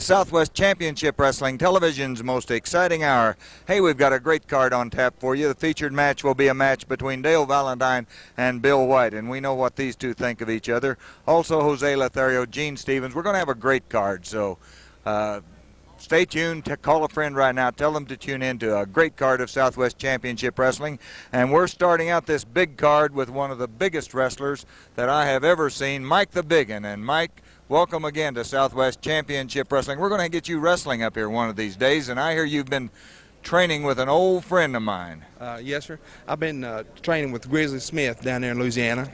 Southwest Championship Wrestling, television's most exciting hour. Hey, we've got a great card on tap for you. The featured match will be a match between Dale Valentine and Bill White, and we know what these two think of each other. Also, Jose Lothario, Gene Stevens. We're going to have a great card, so stay tuned. Call a friend right now. Tell them to tune in to a great card of Southwest Championship Wrestling. And we're starting out this big card with one of the biggest wrestlers that I have ever seen, Mike the Biggin. And Mike, welcome again to Southwest Championship Wrestling. We're going to get you wrestling up here one of these days, and I hear you've been training with an old friend of mine. Yes, sir. I've been training with Grizzly Smith down there in Louisiana.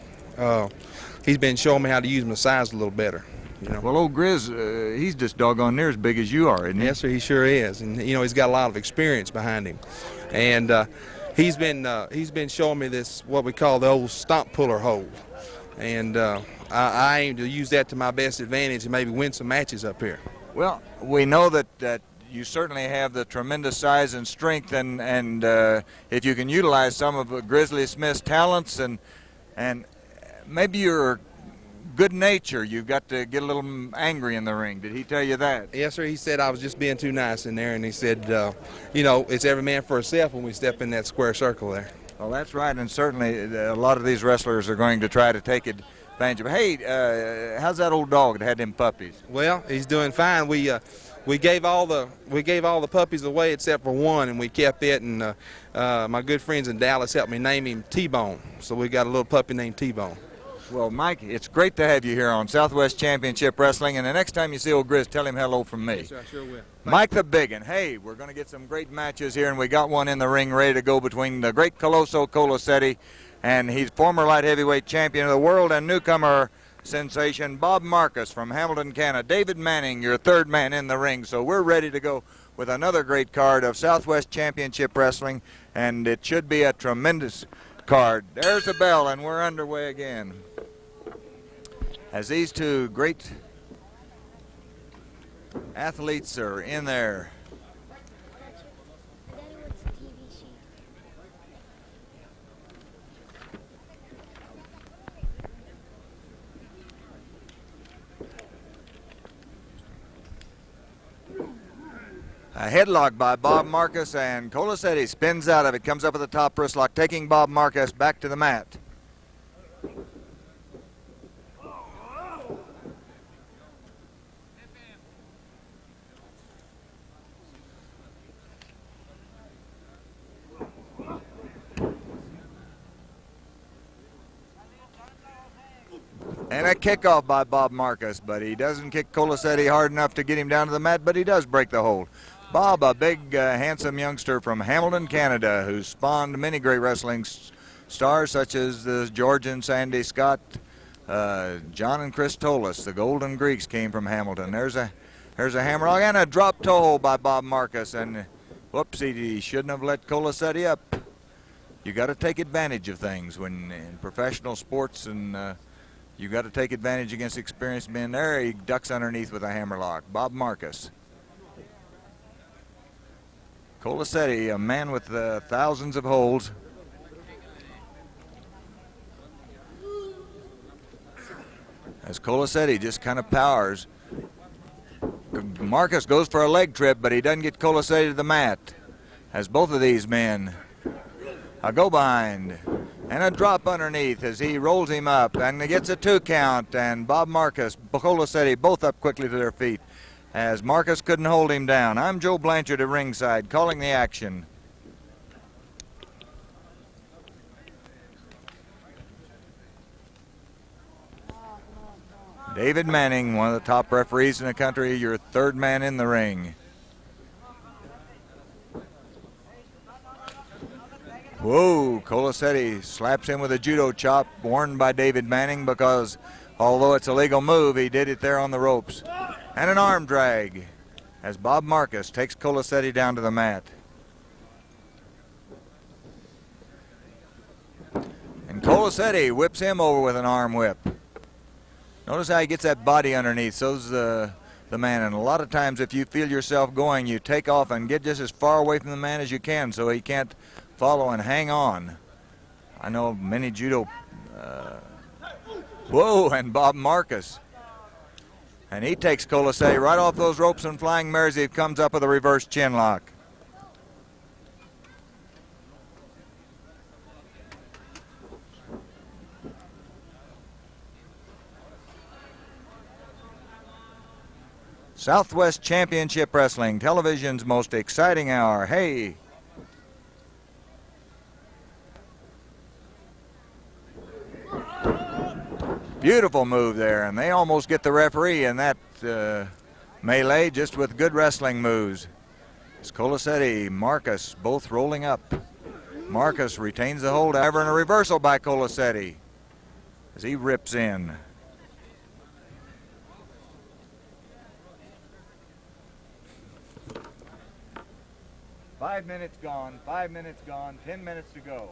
He's been showing me how to use my size a little better. You know. Well, old Grizz, he's just doggone near as big as you are, isn't he? Yes, sir, he sure is. And, you know, he's got a lot of experience behind him. And he's been showing me this, what we call the old stomp puller hold. And I aim to use that to my best advantage and maybe win some matches up here. Well, we know that you certainly have the tremendous size and strength, and if you can utilize some of Grizzly Smith's talents and maybe your good nature, you've got to get a little angry in the ring. Did he tell you that? Yes, sir. He said I was just being too nice in there, and he said, you know, it's every man for himself when we step in that square circle there. Well, that's right, and certainly a lot of these wrestlers are going to try to take advantage of it. Hey, how's that old dog that had them puppies? Well, he's doing fine. We gave all the puppies away except for one, and we kept it. And my good friends in Dallas helped me name him T-Bone. So we got a little puppy named T-Bone. Well, Mike, it's great to have you here on Southwest Championship Wrestling, and the next time you see old Grizz, tell him hello from me. Yes, sir, I sure will. Mike the Biggin. Hey, we're going to get some great matches here, and we got one in the ring ready to go between the great Coloso Colosetti, and he's former light heavyweight champion of the world and newcomer sensation Bob Markus from Hamilton, Canada. David Manning, your third man in the ring, so we're ready to go with another great card of Southwest Championship Wrestling, and it should be a tremendous card. There's the bell, and we're underway again. As these two great athletes are in there. A headlock by Bob Markus, and Colosetti spins out of it, comes up with the top wrist lock, taking Bob Markus back to the mat. And a kickoff by Bob Markus, but he doesn't kick Colosetti hard enough to get him down to the mat, but he does break the hold. Bob, a big, handsome youngster from Hamilton, Canada, who's spawned many great wrestling stars, such as the George and Sandy Scott, John and Chris Tolis. The Golden Greeks came from Hamilton. There's a hammerlock and a drop toe hold by Bob Markus, and whoopsie, he shouldn't have let Colosetti up. You got to take advantage of things when in professional sports, and you got to take advantage against experienced men. There he ducks underneath with a hammerlock. Bob Markus. Colosetti, a man with thousands of holds. As Colosetti just kind of powers. Markus goes for a leg trip, but he doesn't get Colosetti to the mat. As both of these men go behind. And a drop underneath as he rolls him up, and he gets a 2 count, and Bob Markus, Colosetti, both up quickly to their feet as Markus couldn't hold him down. I'm Joe Blanchard at ringside calling the action. David Manning, one of the top referees in the country, your third man in the ring. Whoa, Colosetti slaps him with a judo chop, warned by David Manning because although it's a legal move, he did it there on the ropes. And an arm drag as Bob Markus takes Colosetti down to the mat. And Colosetti whips him over with an arm whip. Notice how he gets that body underneath. So's the man. And a lot of times if you feel yourself going, you take off and get just as far away from the man as you can so he can't follow and hang on. I know many judo. Whoa, and Bob Markus And he takes Colosetti right off those ropes and flying mares. He comes up with a reverse chin lock. Southwest Championship Wrestling, television's most exciting hour. Hey. Beautiful move there, and they almost get the referee in that melee just with good wrestling moves. It's Colosetti, Markus both rolling up. Markus retains the hold, however, and a reversal by Colosetti as he rips in. Five minutes gone, 5 minutes gone, 10 minutes to go.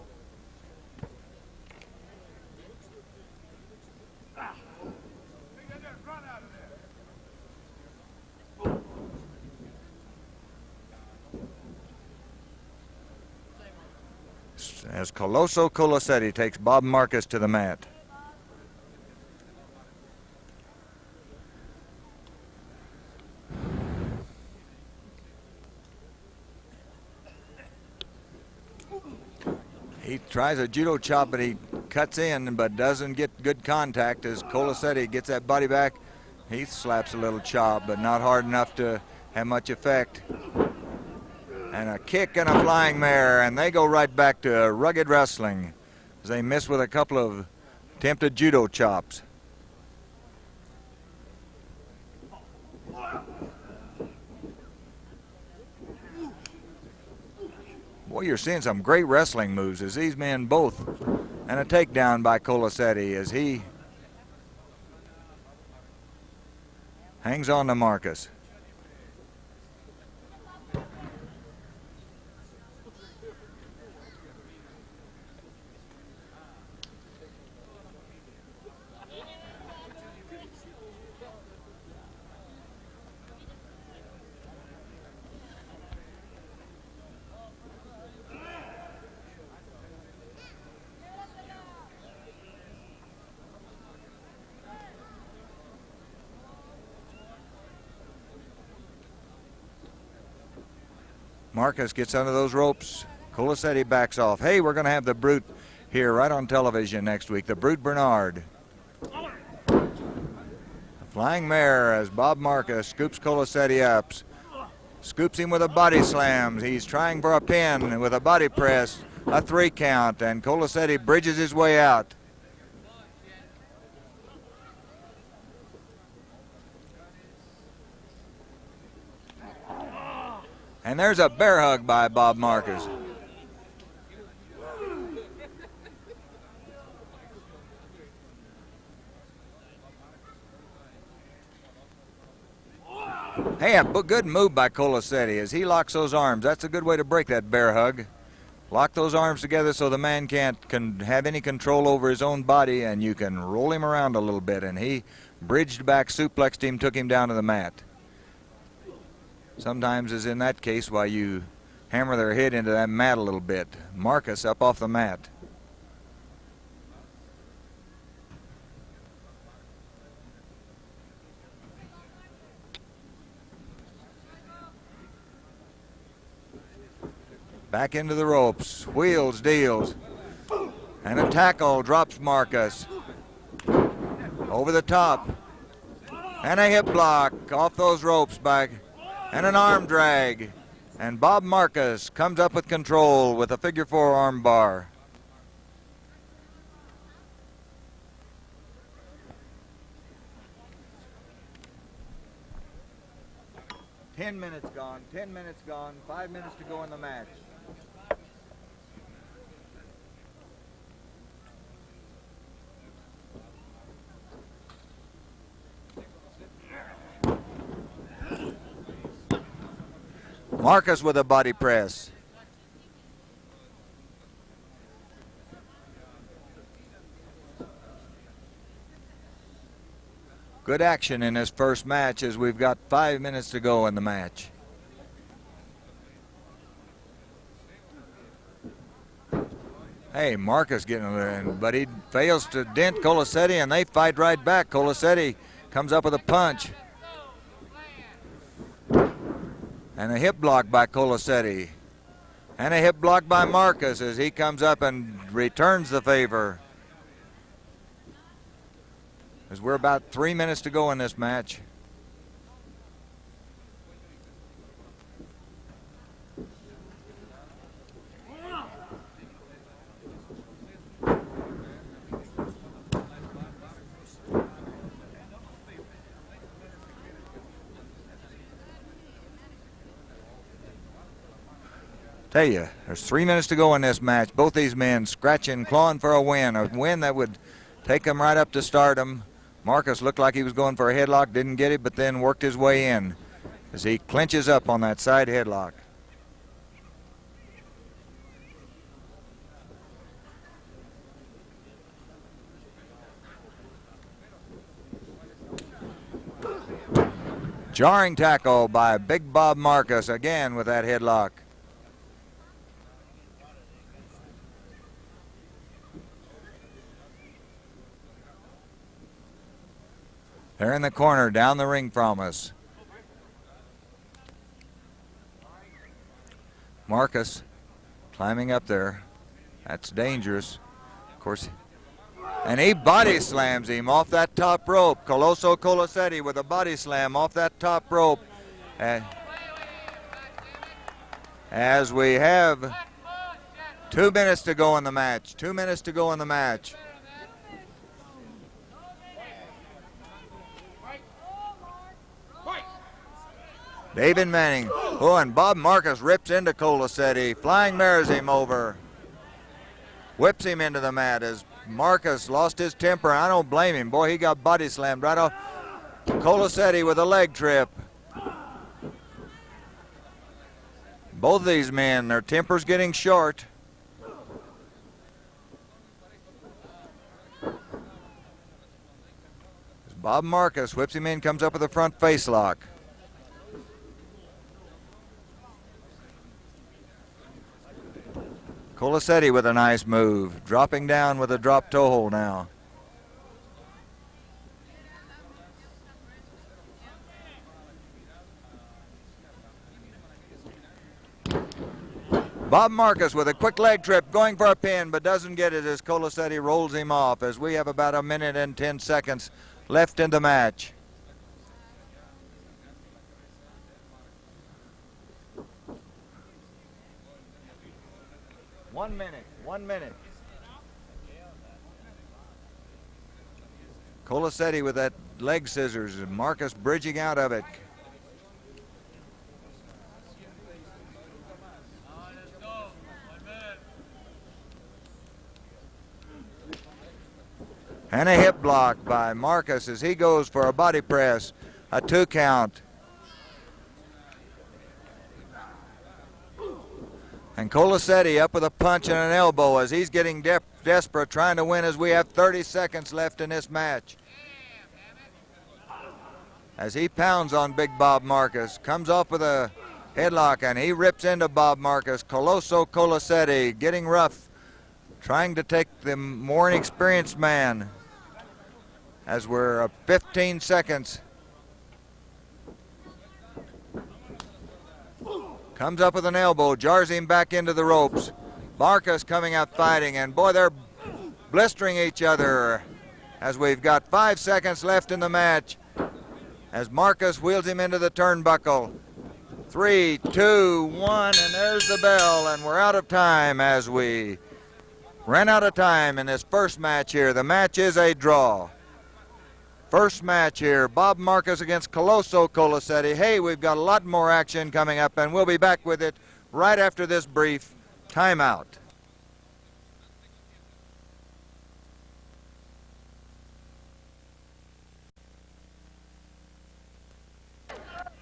As Coloso Colosetti takes Bob Markus to the mat. He tries a judo chop, but he cuts in but doesn't get good contact as Colosetti gets that body back. He slaps a little chop, but not hard enough to have much effect. And a kick and a flying mare, and they go right back to rugged wrestling as they miss with a couple of attempted judo chops. Boy, you're seeing some great wrestling moves as these men both, and a takedown by Colosetti as he hangs on to Markus. Markus gets under those ropes. Colosetti backs off. Hey, we're going to have the Brute here right on television next week. The Brute Bernard. A flying mare as Bob Markus scoops Colosetti up. Scoops him with a body slam. He's trying for a pin with a body press. A 3 count, and Colosetti bridges his way out. And there's a bear hug by Bob Markus. Hey, a good move by Colosetti as he locks those arms. That's a good way to break that bear hug. Lock those arms together so the man can't have any control over his own body, and you can roll him around a little bit. And he bridged back, suplexed him, took him down to the mat. Sometimes, as in that case, while you hammer their head into that mat a little bit. Markus up off the mat. Back into the ropes, wheels, deals, and a tackle drops Markus. Over the top, and a hip block off those ropes back. And an arm drag, and Bob Markus comes up with control with a figure 4 arm bar. Ten minutes gone, 10 minutes gone, 5 minutes to go in the match. Markus with a body press. Good action in this first match as we've got 5 minutes to go in the match. Hey, Markus getting in, but he fails to dent Colosetti, and they fight right back. Colosetti comes up with a punch. And a hip block by Colosetti. And a hip block by Markus as he comes up and returns the favor. As we're about 3 minutes to go in this match. Tell you, there's 3 minutes to go in this match. Both these men scratching, clawing for a win that would take them right up to stardom. Markus looked like he was going for a headlock, didn't get it, but then worked his way in as he clinches up on that side headlock. Jarring tackle by Big Bob Markus again with that headlock. They're in the corner, down the ring from us. Markus climbing up there. That's dangerous. Of course. And he body slams him off that top rope. Coloso Colosetti with a body slam off that top rope. And as we have 2 minutes to go in the match. 2 minutes to go in the match. David Manning. Oh, and Bob Markus rips into Colosetti. Flying mirrors him over. Whips him into the mat as Markus lost his temper. I don't blame him. Boy, he got body slammed right off. Colosetti with a leg trip. Both of these men, their temper's getting short. As Bob Markus whips him in, comes up with a front face lock. Colosetti with a nice move, dropping down with a drop toe hold now. Bob Markus with a quick leg trip, going for a pin, but doesn't get it as Colosetti rolls him off as we have about 1 minute and 10 seconds left in the match. One minute. Colosetti with that leg scissors and Markus bridging out of it. And a hip block by Markus as he goes for a body press, a 2 count. And Colosetti up with a punch and an elbow as he's getting desperate, trying to win as we have 30 seconds left in this match. As he pounds on Big Bob Markus, comes off with a headlock and he rips into Bob Markus. Coloso Colosetti getting rough, trying to take the more inexperienced man as we're 15 seconds. Comes up with an elbow, jars him back into the ropes. Markus coming out fighting, and boy, they're blistering each other as we've got 5 seconds left in the match. As Markus wheels him into the turnbuckle. 3, 2, 1, and there's the bell, and we're out of time as we ran out of time in this first match here. The match is a draw. First match here, Bob Markus against Coloso Colosetti. Hey, we've got a lot more action coming up, and we'll be back with it right after this brief timeout.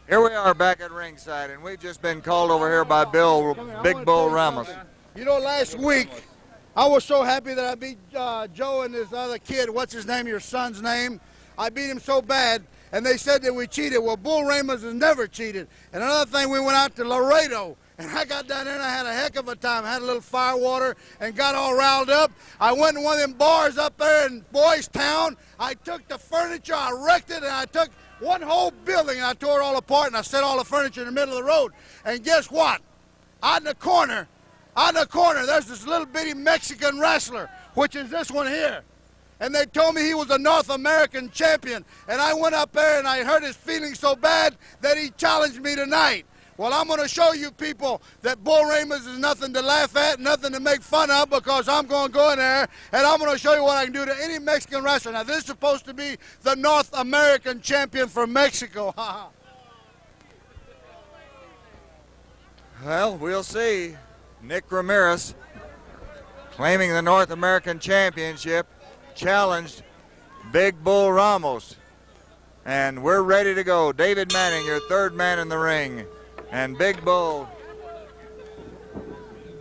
Here we are back at ringside, and we've just been called over here by Bill Big Bull Ramos. You know, last week, I was so happy that I beat Joe and this other kid. What's his name, your son's name? I beat him so bad, and they said that we cheated. Well, Bull Ramos has never cheated. And another thing, we went out to Laredo, and I got down there and I had a heck of a time. I had a little fire water and got all riled up. I went to one of them bars up there in Boys Town. I took the furniture, I wrecked it, and I took one whole building, and I tore it all apart, and I set all the furniture in the middle of the road. And guess what? Out in the corner, there's this little bitty Mexican wrestler, which is this one here. And they told me he was a North American champion. And I went up there and I hurt his feelings so bad that he challenged me tonight. Well, I'm going to show you people that Bull Ramos is nothing to laugh at, nothing to make fun of, because I'm going to go in there and I'm going to show you what I can do to any Mexican wrestler. Now, this is supposed to be the North American champion from Mexico. Well, we'll see. Nick Ramirez, claiming the North American Championship, challenged Big Bull Ramos. And we're ready to go. David Manning, your third man in the ring. And Big Bull,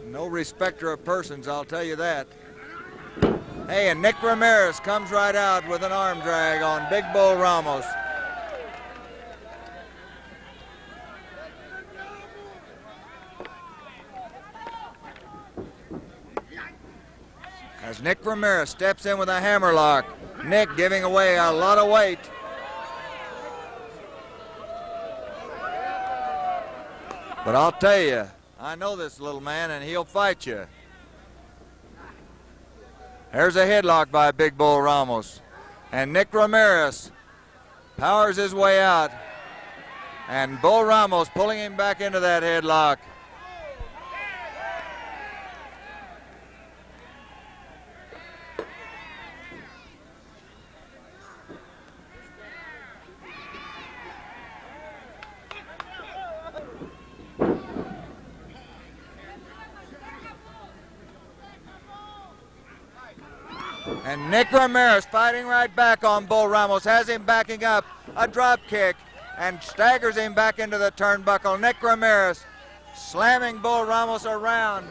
no respecter of persons, I'll tell you that. Hey, and Nick Ramirez comes right out with an arm drag on Big Bull Ramos. As Nick Ramirez steps in with a hammerlock, Nick giving away a lot of weight. But I'll tell you, I know this little man, and he'll fight you. There's a headlock by Big Bull Ramos. And Nick Ramirez powers his way out. And Bull Ramos pulling him back into that headlock. And Nick Ramirez fighting right back on Bull Ramos, has him backing up, a drop kick, and staggers him back into the turnbuckle. Nick Ramirez slamming Bull Ramos around.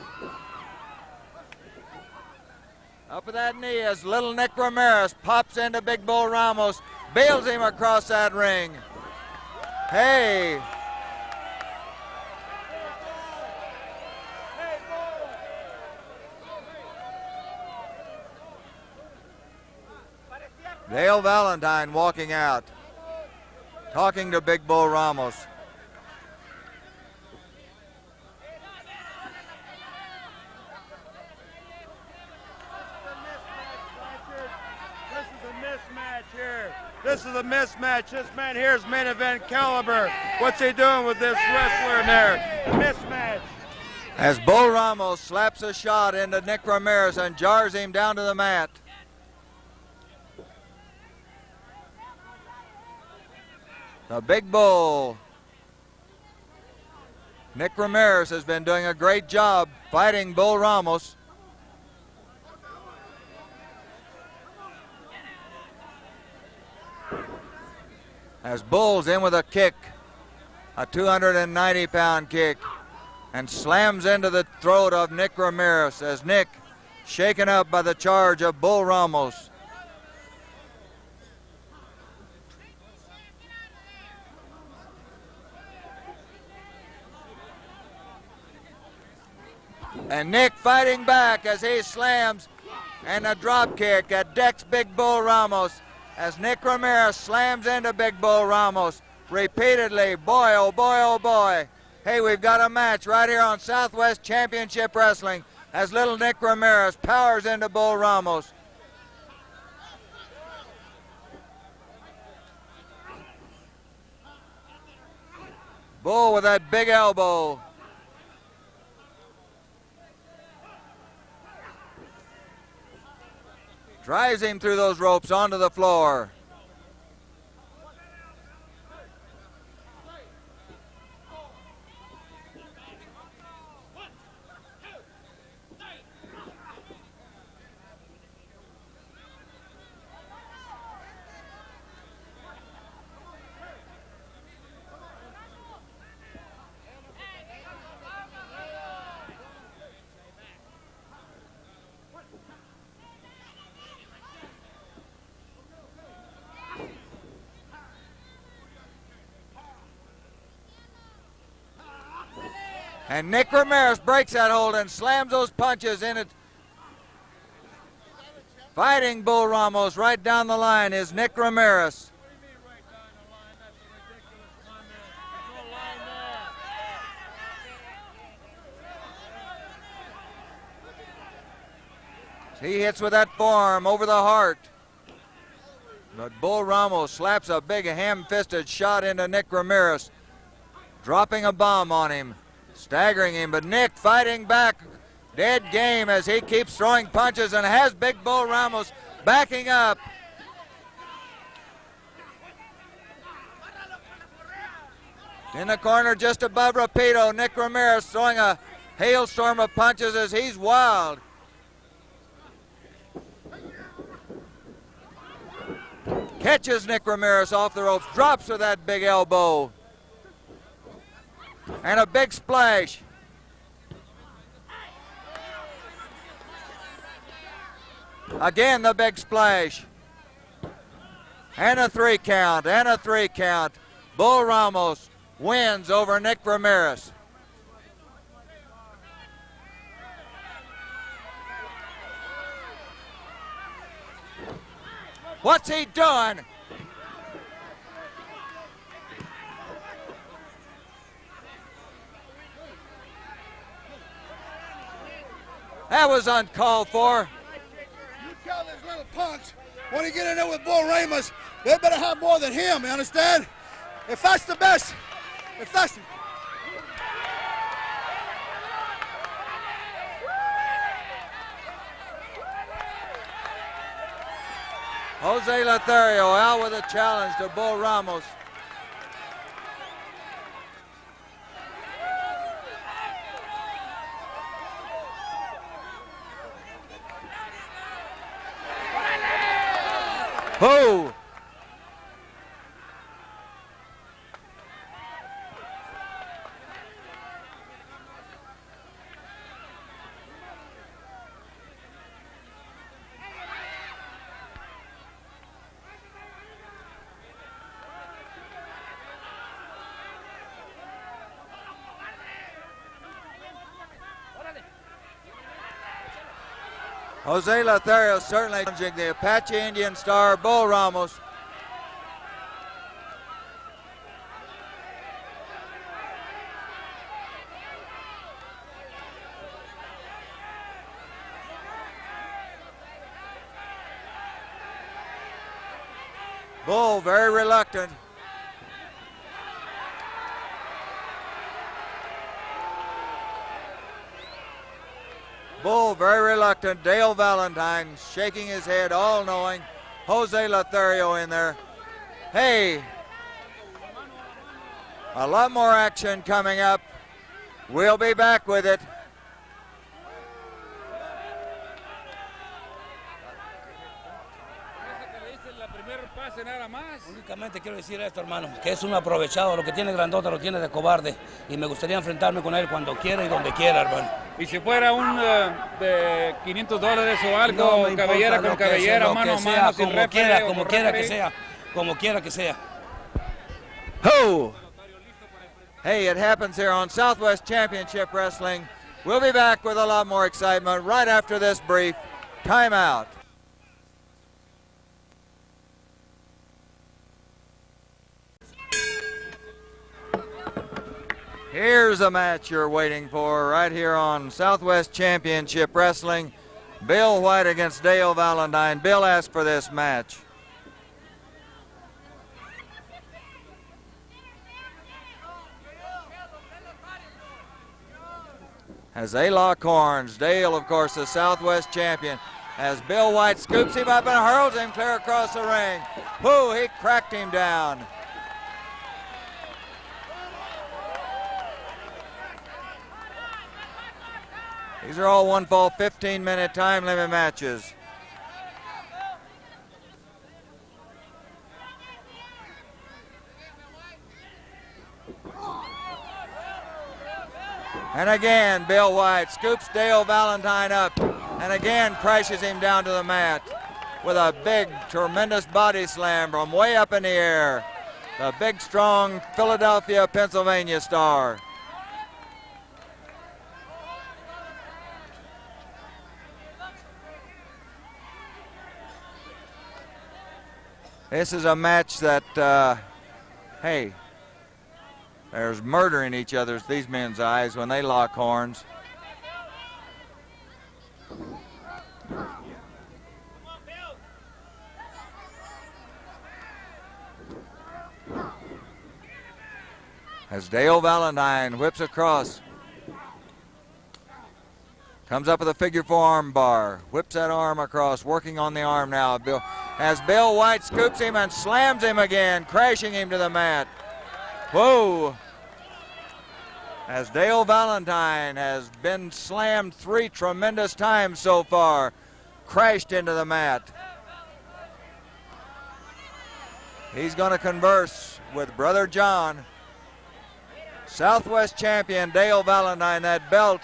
Up with that knee as little Nick Ramirez pops into Big Bull Ramos, bails him across that ring. Hey. Dale Valentine walking out, talking to Big Bull Ramos. This is a mismatch. This man here is main event caliber. What's he doing with this wrestler in there? Mismatch. As Bull Ramos slaps a shot into Nick Ramirez and jars him down to the mat. The Big Bull, Nick Ramirez, has been doing a great job fighting Bull Ramos. As Bull's in with a kick, a 290-pound kick, and slams into the throat of Nick Ramirez as Nick shaken up by the charge of Bull Ramos. And Nick fighting back as he slams, and a drop kick that decks Big Bull Ramos as Nick Ramirez slams into Big Bull Ramos repeatedly. Boy, oh boy, oh boy. Hey, we've got a match right here on Southwest Championship Wrestling as little Nick Ramirez powers into Bull Ramos. Bull with that big elbow. Drives him through those ropes onto the floor. And Nick Ramirez breaks that hold and slams those punches in it. Fighting Bull Ramos right down the line is Nick Ramirez. He hits with that forearm over the heart. But Bull Ramos slaps a big ham-fisted shot into Nick Ramirez, dropping a bomb on him, staggering him. But Nick fighting back, dead game as he keeps throwing punches and has Big Bull Ramos backing up. In the corner just above Rapido, Nick Ramirez throwing a hailstorm of punches as he's wild. Catches Nick Ramirez off the ropes, drops with that big elbow. And a big splash. Again the big splash. And a 3 count, and a 3 count. Bull Ramos wins over Nick Ramirez. What's he doing? That was uncalled for. You tell these little punks, when you get in there with Bull Ramos, they better have more than him, you understand? If that's the best, if that's... Jose Lothario out with a challenge to Bull Ramos. Who? Jose Lothario certainly challenging the Apache Indian star Bull Ramos. Bull very reluctant. Bull very reluctant. Dale Valentine shaking his head, all knowing. Jose Lothario in there. Hey, a lot more action coming up. We'll be back with it. Únicamente quiero decir esto, hermano, que es un aprovechado, lo que tiene grandota lo tiene de cobarde y me gustaría enfrentarme con él cuando quiera y donde quiera, hermano. Y si fuera un de $500 o algo, No me importa, cabellera con lo que cabellera, sea, mano a lo que mano, sea, sin como referee quiera, o como con quiera que referee. sea, como quiera que sea. Ho! Hey, it happens here on Southwest Championship Wrestling. We'll be back with a lot more excitement right after this brief timeout. Here's a match you're waiting for right here on Southwest Championship Wrestling. Bill White against Dale Valentine. Bill asked for this match. As they lock horns, Dale, of course, the Southwest champion, as Bill White scoops him up and hurls him clear across the ring. Whoo, he cracked him down. These are all one fall 15-minute time limit matches. And again, Bill White scoops Dale Valentine up and again crashes him down to the mat with a big, tremendous body slam from way up in the air. The big, strong Philadelphia, Pennsylvania star. This is a match that, hey, there's murder in these men's eyes when they lock horns. As Dale Valentine whips across. Comes up with a figure 4 arm bar. Whips that arm across, working on the arm now. As Bill White scoops him and slams him again, crashing him to the mat. Whoa. As Dale Valentine has been slammed 3 tremendous times so far, crashed into the mat. He's going to converse with Brother John. Southwest champion Dale Valentine, that belt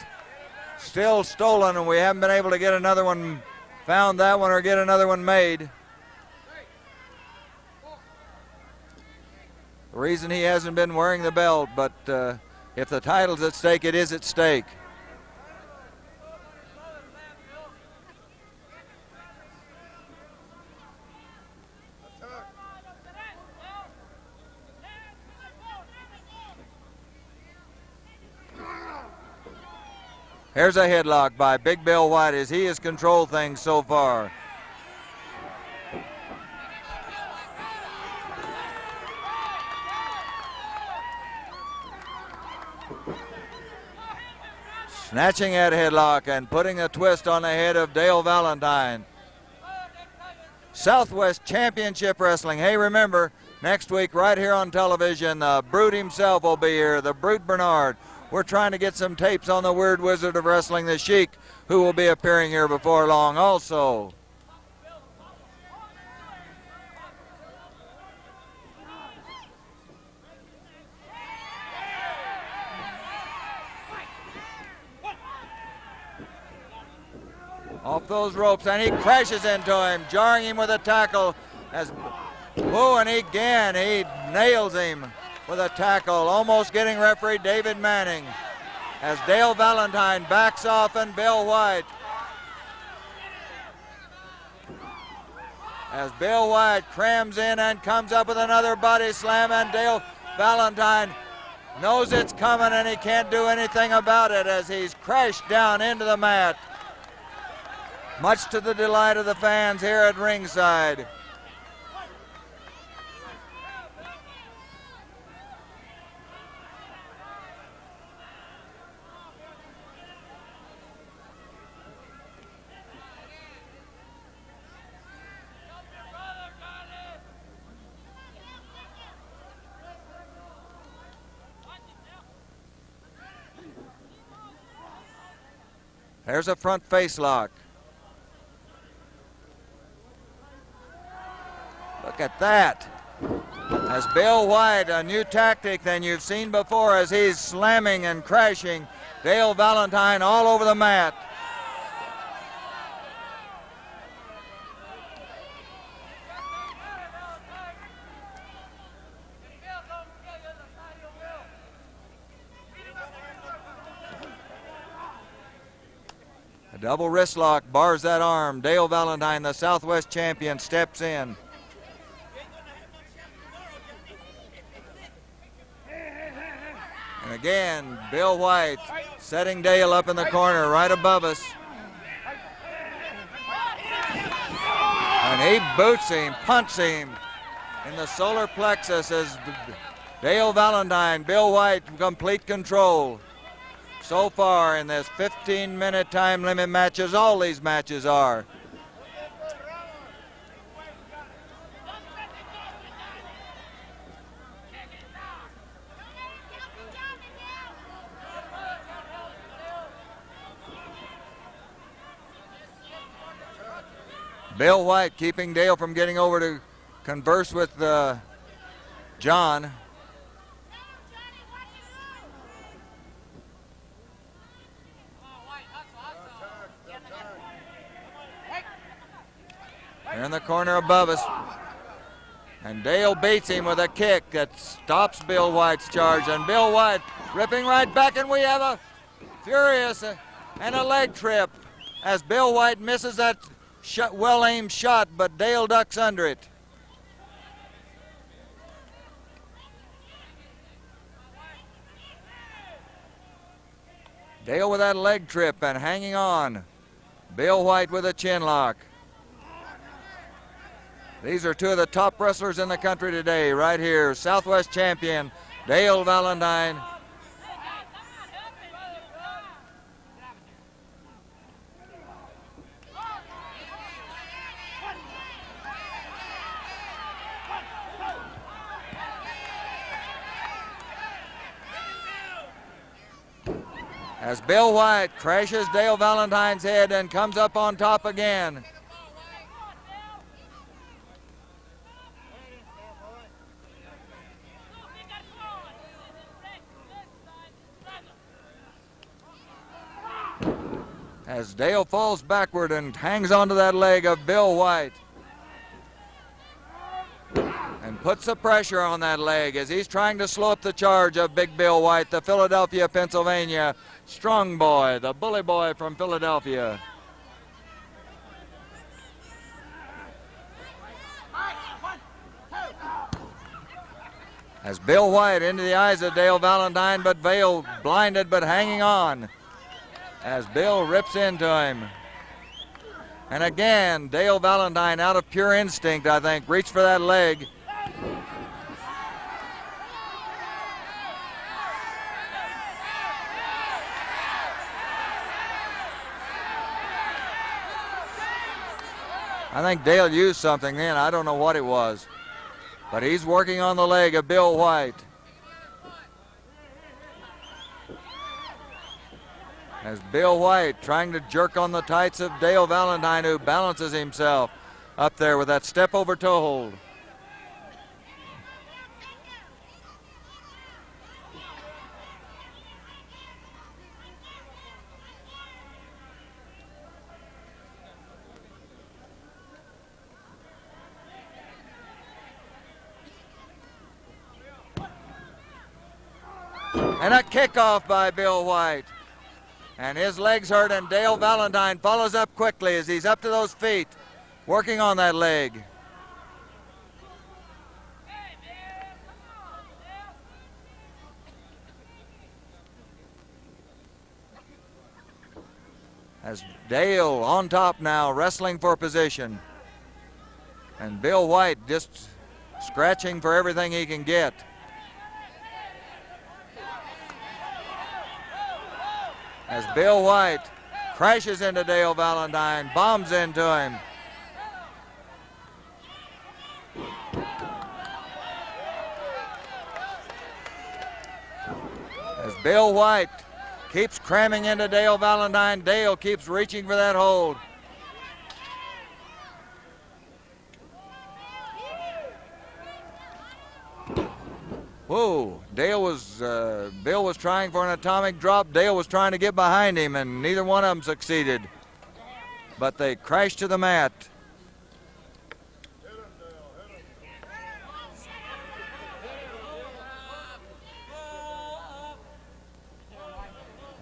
still stolen, and we haven't been able to get another one, found that one or get another one made. The reason he hasn't been wearing the belt, but if the title's at stake, it is at stake. Here's a headlock by Big Bill White as he has controlled things so far. Snatching that headlock and putting a twist on the head of Dale Valentine. Southwest Championship Wrestling. Hey, remember, next week right here on television, the Brute himself will be here, the Brute Bernard. We're trying to get some tapes on the Weird Wizard of Wrestling, the Sheik, who will be appearing here before long also. Off those ropes, and he crashes into him, jarring him with a tackle. As whoa, and he nails him with a tackle, almost getting referee David Manning. As Dale Valentine backs off and Bill White. As Bill White crams in and comes up with another body slam, and Dale Valentine knows it's coming and he can't do anything about it as he's crashed down into the mat. Much to the delight of the fans here at ringside. There's a front face lock. Look at that. As Bill White, a new tactic than you've seen before as he's slamming and crashing Dale Valentine all over the mat. A double wrist lock bars that arm. Dale Valentine, the Southwest champion, steps in. And again, Bill White setting Dale up in the corner right above us. And he boots him, punches him in the solar plexus as Dale Valentine, Bill White, complete control. So far in this 15-minute time limit matches, all these matches are. Bill White keeping Dale from getting over to converse with John. They're in the corner above us. And Dale beats him with a kick that stops Bill White's charge. And Bill White ripping right back, and we have a furious and a leg trip as Bill White misses that well-aimed shot, but Dale ducks under it. Dale with that leg trip and hanging on. Bill White with a chin lock. These are two of the top wrestlers in the country today, right here. Southwest champion Dale Valentine. As Bill White crashes Dale Valentine's head and comes up on top again. As Dale falls backward and hangs onto that leg of Bill White. And puts the pressure on that leg as he's trying to slow up the charge of Big Bill White, the Philadelphia, Pennsylvania strong boy, the bully boy from Philadelphia. As Bill White into the eyes of Dale Valentine, but Vail blinded but hanging on. As Bill rips into him. And again, Dale Valentine, out of pure instinct, I think, reached for that leg. I think Dale used something then. I don't know what it was. But he's working on the leg of Bill White. As Bill White trying to jerk on the tights of Dale Valentine, who balances himself up there with that step over toe hold. And a kickoff by Bill White. And his legs hurt, and Dale Valentine follows up quickly as he's up to those feet, working on that leg. As Dale on top now, wrestling for position. And Bill White just scratching for everything he can get. As Bill White crashes into Dale Valentine, bombs into him. As Bill White keeps cramming into Dale Valentine, Dale keeps reaching for that hold. Whoa, Bill was trying for an atomic drop. Dale was trying to get behind him, and neither one of them succeeded. But they crashed to the mat.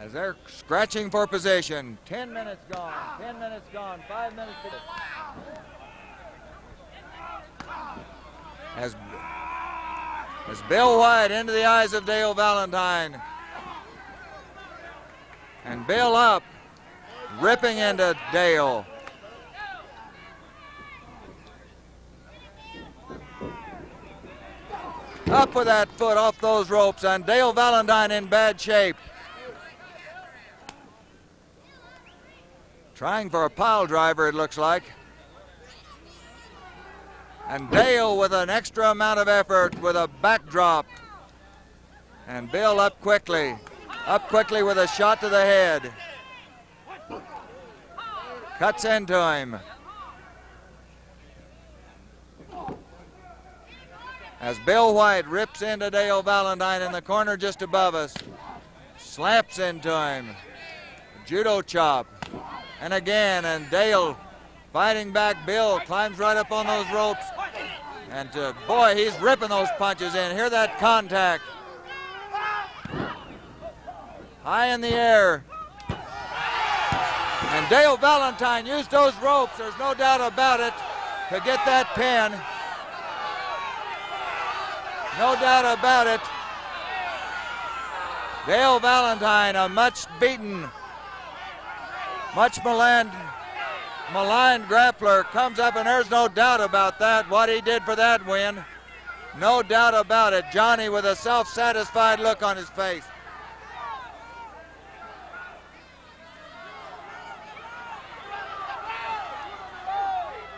As they're scratching for position. 10 minutes gone, 10 minutes gone, 5 minutes to go. As Bill White into the eyes of Dale Valentine. And Bill up, ripping into Dale. Up with that foot off those ropes, and Dale Valentine in bad shape. Trying for a pile driver, it looks like. And Dale with an extra amount of effort with a backdrop. And Bill up quickly with a shot to the head. Cuts into him. As Bill White rips into Dale Valentine in the corner just above us. Slaps into him. Judo chop. And again, and Dale fighting back. Bill climbs right up on those ropes. And boy, he's ripping those punches in. Hear that contact. High in the air. And Dale Valentine used those ropes, there's no doubt about it, to get that pin. No doubt about it. Dale Valentine, a much beaten, much maligned grappler, comes up, and there's no doubt about that, what he did for that win. No doubt about it. Johnny with a self-satisfied look on his face.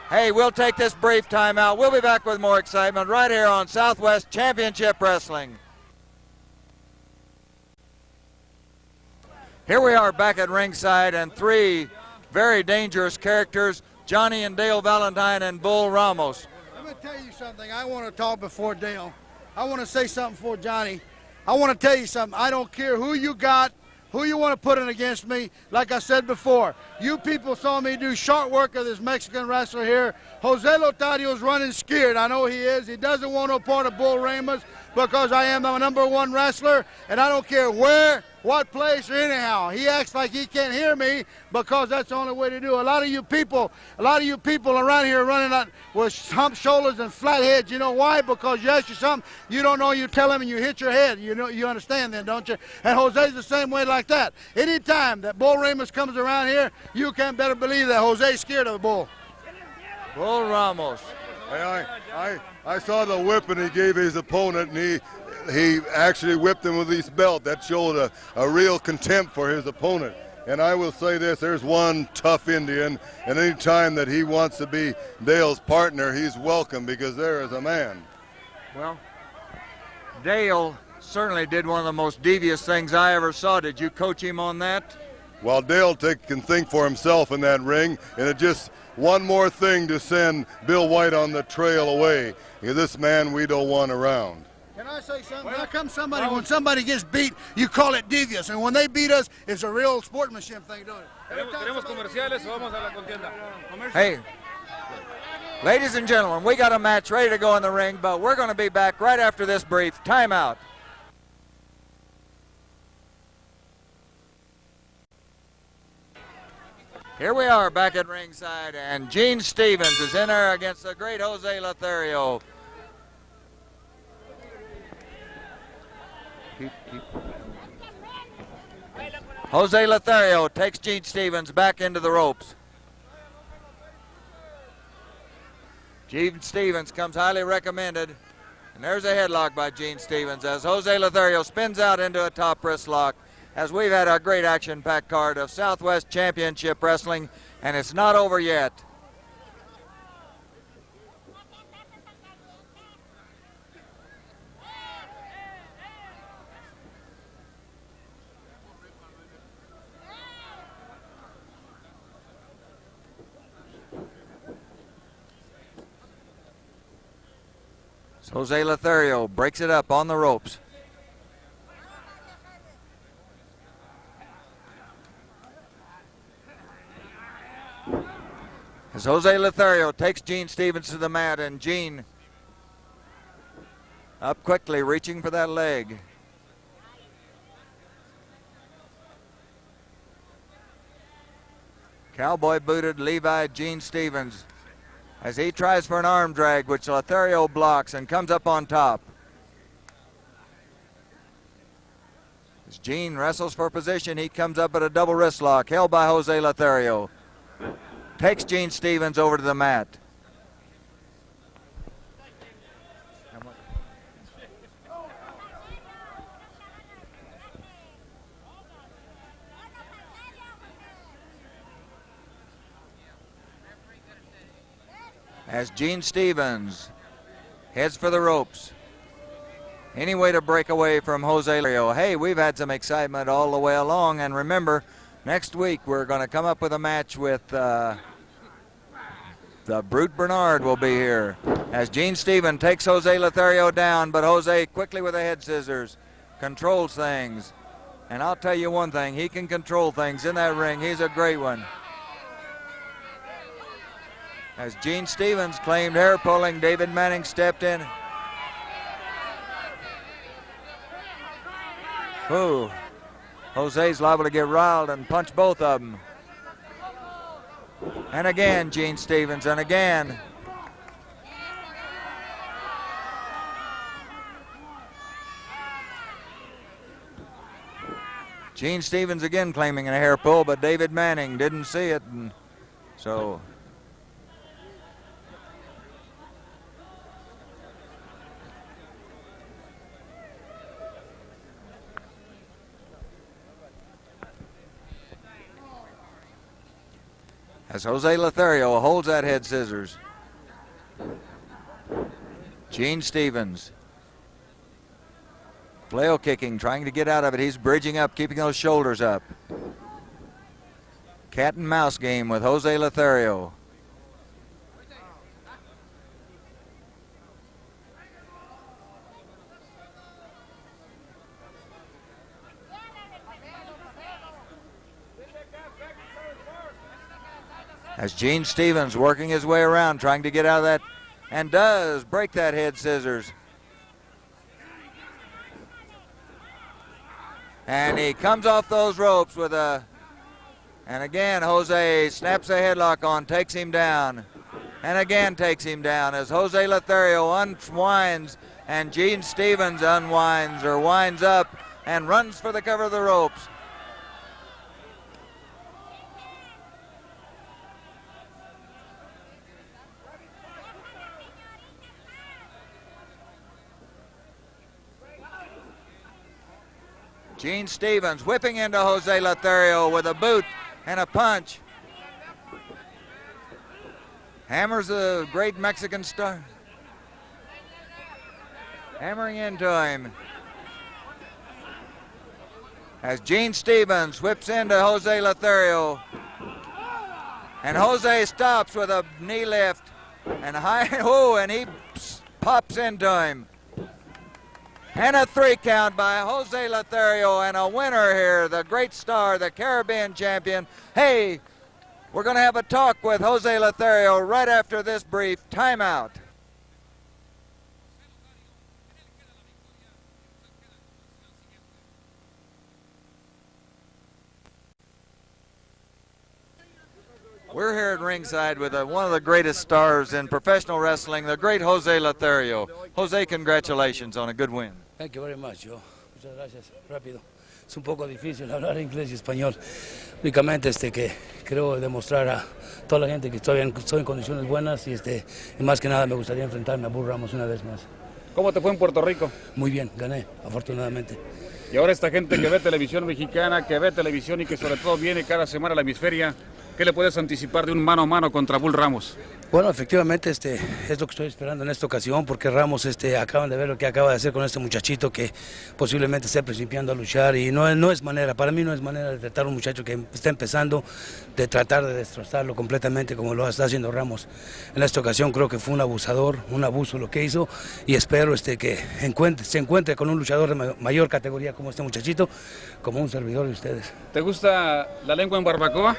Hey, we'll take this brief timeout. We'll be back with more excitement right here on Southwest Championship Wrestling. Here we are back at ringside, and three very dangerous characters, Johnny and Dale Valentine and Bull Ramos. Let me tell you something. I want to talk before Dale. I want to say something before Johnny. I want to tell you something. I don't care who you got, who you want to put in against me. Like I said before, you people saw me do short work of this Mexican wrestler here. Jose Lothario's running scared. I know he is. He doesn't want no part of Bull Ramos because I am the number 1 wrestler, and I don't care where, what place, or anyhow. He acts like he can't hear me because that's the only way to do it. A lot of you people around here running out with hump shoulders and flat heads. You know why? Because you ask you something you don't know, you tell him and you hit your head. You know, you understand then, don't you? And Jose's the same way like that. Anytime that Bull Ramos comes around here, you can better believe that Jose's scared of the Bull. Bull Ramos. I saw the whipping he gave his opponent, and he actually whipped him with his belt. That showed a real contempt for his opponent. And I will say this, there's one tough Indian, and any time that he wants to be Dale's partner, he's welcome, because there is a man. Well, Dale certainly did one of the most devious things I ever saw. Did you coach him on that? Well, Dale can think for himself in that ring, and it just one more thing to send Bill White on the trail away. This man we don't want around. Can I say something? How come when somebody gets beat, you call it devious, and when they beat us, it's a real sportsmanship thing, don't it? ¿Tenemos comerciales o vamos a la contienda? Hey, ladies and gentlemen, we got a match ready to go in the ring, but we're going to be back right after this brief timeout. Here we are back at ringside, and Gene Stevens is in there against the great Jose Lothario. Jose Lothario takes Gene Stevens back into the ropes. Gene Stevens comes highly recommended, and there's a headlock by Gene Stevens as Jose Lothario spins out into a top wrist lock. As we've had a great action-packed card of Southwest Championship Wrestling, and it's not over yet. So Jose Lothario breaks it up on the ropes. As Jose Lothario takes Gene Stevens to the mat, and Gene up quickly, reaching for that leg. Cowboy booted Levi Gene Stevens as he tries for an arm drag, which Lothario blocks and comes up on top. As Gene wrestles for position, he comes up at a double wrist lock held by Jose Lothario. Takes Gene Stevens over to the mat. As Gene Stevens heads for the ropes. Any way to break away from Jose Lothario. Hey, we've had some excitement all the way along, and remember, next week we're going to come up with a match with the Brute Bernard will be here as Gene Stevens takes Jose Lothario down, but Jose quickly with the head scissors controls things. And I'll tell you one thing, he can control things in that ring. He's a great one. As Gene Stevens claimed hair pulling, David Manning stepped in. Ooh, Jose's liable to get riled and punch both of them. And again, Gene Stevens, and again. Gene Stevens again claiming a hair pull, but David Manning didn't see it, and so as Jose Lothario holds that head scissors. Gene Stevens. Flail kicking, trying to get out of it. He's bridging up, keeping those shoulders up. Cat and mouse game with Jose Lothario. As Gene Stevens working his way around, trying to get out of that, and does break that head scissors. And he comes off those ropes with a, and again Jose snaps a headlock on, takes him down, and again takes him down as Jose Lothario unwinds and Gene Stevens unwinds or winds up and runs for the cover of the ropes. Gene Stevens whipping into Jose Lothario with a boot and a punch. Hammers the great Mexican star. Hammering into him. As Gene Stevens whips into Jose Lothario. And Jose stops with a knee lift. And and he pops into him. And a 3 count by Jose Lothario, and a winner here, the great star, the Caribbean champion. Hey, we're going to have a talk with Jose Lothario right after this brief timeout. We're here at ringside with one of the greatest stars in professional wrestling, the great Jose Lothario. Jose, congratulations on a good win. Thank you very much, Joe. Muchas gracias. Rápido. Es un poco difícil hablar inglés y español. Únicamente que creo demostrar a toda la gente que estoy en condiciones buenas y más que nada me gustaría enfrentarme a Bull Ramos una vez más. ¿Cómo te fue en Puerto Rico? Muy bien, gané, afortunadamente. Y ahora esta gente que ve televisión mexicana, que ve televisión y que sobre todo viene cada semana a la hemisferia, ¿qué le puedes anticipar de un mano a mano contra Bull Ramos? Bueno, efectivamente es lo que estoy esperando en esta ocasión, porque Ramos acaban de ver lo que acaba de hacer con este muchachito que posiblemente esté principiando a luchar y no es manera, para mí no es manera de tratar a un muchacho que está empezando, de tratar de destrozarlo completamente como lo está haciendo Ramos. En esta ocasión creo que fue un abusador, un abuso lo que hizo y espero que se encuentre con un luchador de mayor categoría como este muchachito, como un servidor de ustedes. ¿Te gusta la lengua en barbacoa?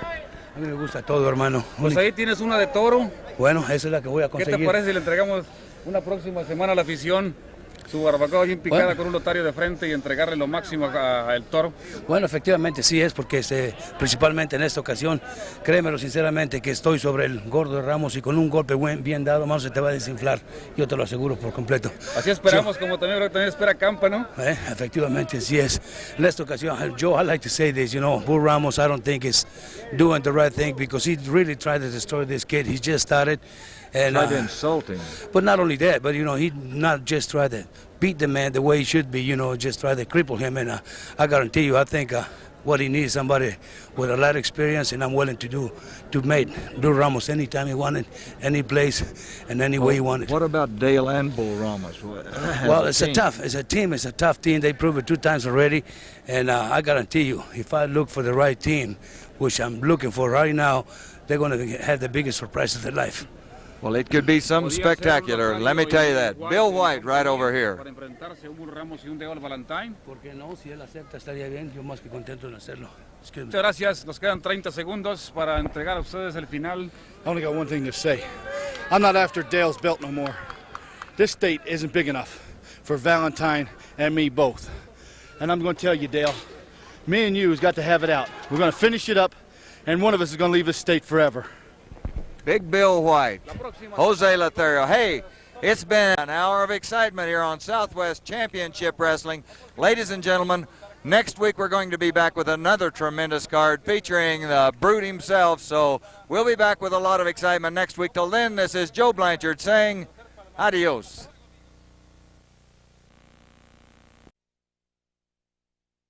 A mí me gusta todo, hermano. Pues ahí tienes una de toro. Bueno, esa es la que voy a conseguir. ¿Qué te parece si le entregamos una próxima semana a la afición su barbacoa bien picada con un Lothario de frente y entregarle lo máximo al toro? Bueno, efectivamente sí es, porque principalmente en esta ocasión, créemelo sinceramente que estoy sobre el gordo de Ramos y con un golpe bien dado, más se te va a desinflar, yo te lo aseguro por completo. Así esperamos, como también espera Campa, ¿no? Efectivamente sí es. En esta ocasión, Joe, I like to say this, Bull Ramos, I don't think is doing the right thing because he really tried to destroy this kid. He just started. And, tried to insult him. But not only that, but he not just tried to beat the man the way he should be, just try to cripple him. And I guarantee you, I think what he needs is somebody with a lot of experience, and I'm willing to make Bull Ramos anytime he wanted, any place, and any way he wanted. What about Dale and Bull Ramos? Well, it's a tough team. They proved it 2 times already, and I guarantee you, if I look for the right team, which I'm looking for right now, they're going to have the biggest surprise of their life. Well, it could be something spectacular. Let me tell you that. Bill White right over here. Para enfrentarse a un Bull Ramos y un Valentine. Porque no, si él acepta estaría bien, yo más que contento en hacerlo. Muchas gracias. Nos quedan 30 segundos para entregar a ustedes el final. I only got one thing to say. I'm not after Dale's belt no more. This state isn't big enough for Valentine and me both. And I'm going to tell you, Dale, me and you has got to have it out. We're going to finish it up, and one of us is going to leave this state forever. Big Bill White, Jose Lothario. Hey, it's been an hour of excitement here on Southwest Championship Wrestling. Ladies and gentlemen, next week we're going to be back with another tremendous card featuring the Brute himself. So we'll be back with a lot of excitement next week. Till then, this is Joe Blanchard saying adios.